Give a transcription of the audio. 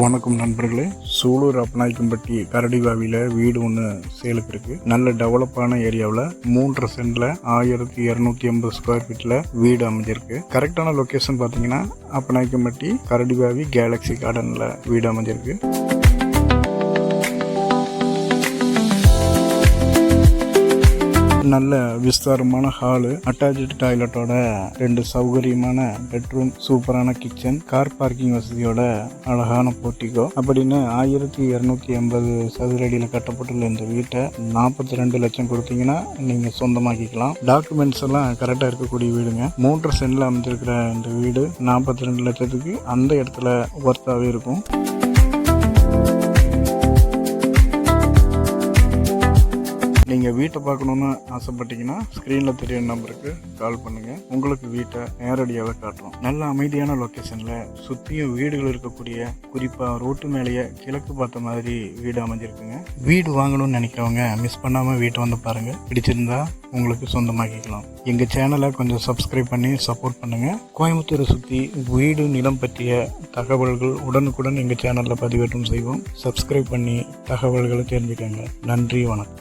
வணக்கம் நண்பர்களே, சூலூர் அப்பநாயக்கம்பட்டி கரடிவாவில வீடு ஒன்று சேலுக்கு இருக்கு. நல்ல டெவலப்பான ஏரியாவில் 3.5 சென்ட்ல 1250 ஸ்கொயர் ஃபீட்ல வீடு அமைஞ்சிருக்கு. கரெக்டான லொகேஷன் பார்த்தீங்கன்னா அப்பநாயக்கம்பட்டி கரடிவாவி கேலக்ஸி கார்டன்ல வீடு அமைஞ்சிருக்கு. நல்ல விஸ்தாரமான ஹாலு, அட்டாச்சு டாய்லெட்டோட 2 சௌகரியமான பெட்ரூம், சூப்பரான கிச்சன், கார் பார்க்கிங் வசதியோட அழகான போர்ட்டிகோ அப்படின்னு 1250 சதுர அடியில் கட்டப்பட்டுள்ள இந்த வீட்டை 42 லட்சம் கொடுத்தீங்கன்னா நீங்க சொந்தமாக்கிக்கலாம். டாக்குமெண்ட்ஸ் எல்லாம் கரெக்டா இருக்கக்கூடிய வீடுங்க. 3.5 சென்ட்ல அமைஞ்சிருக்கிற இந்த வீடு 42 லட்சத்துக்கு அந்த இடத்துல ஒர்த்தாவே இருக்கும். நீங்கள் வீட்டை பார்க்கணுன்னு ஆசைப்பட்டீங்கன்னா ஸ்க்ரீனில் தெரியுற நம்பருக்கு கால் பண்ணுங்கள். உங்களுக்கு வீட்டை நேரடியாகவே காட்டுறோம். நல்ல அமைதியான லொக்கேஷனில் சுற்றியும் வீடுகள் இருக்கக்கூடிய, குறிப்பாக ரோட்டு மேலேயே கிழக்கு பார்த்த மாதிரி வீடு அமைஞ்சிருக்குங்க. வீடு வாங்கணும்னு நினைக்கிறவங்க மிஸ் பண்ணாமல் வீட்டை வந்து பாருங்கள். பிடிச்சிருந்தா உங்களுக்கு சொந்தமாக்கிக்கலாம். எங்கள் சேனலை கொஞ்சம் சப்ஸ்கிரைப் பண்ணி சப்போர்ட் பண்ணுங்கள். கோயம்புத்தூரை சுற்றி வீடு நிலம் பற்றிய தகவல்கள் உடனுக்குடன் எங்கள் சேனலில் பதிவேற்றம் செய்வோம். சப்ஸ்கிரைப் பண்ணி தகவல்களை தெரிஞ்சுக்கோங்க. நன்றி, வணக்கம்.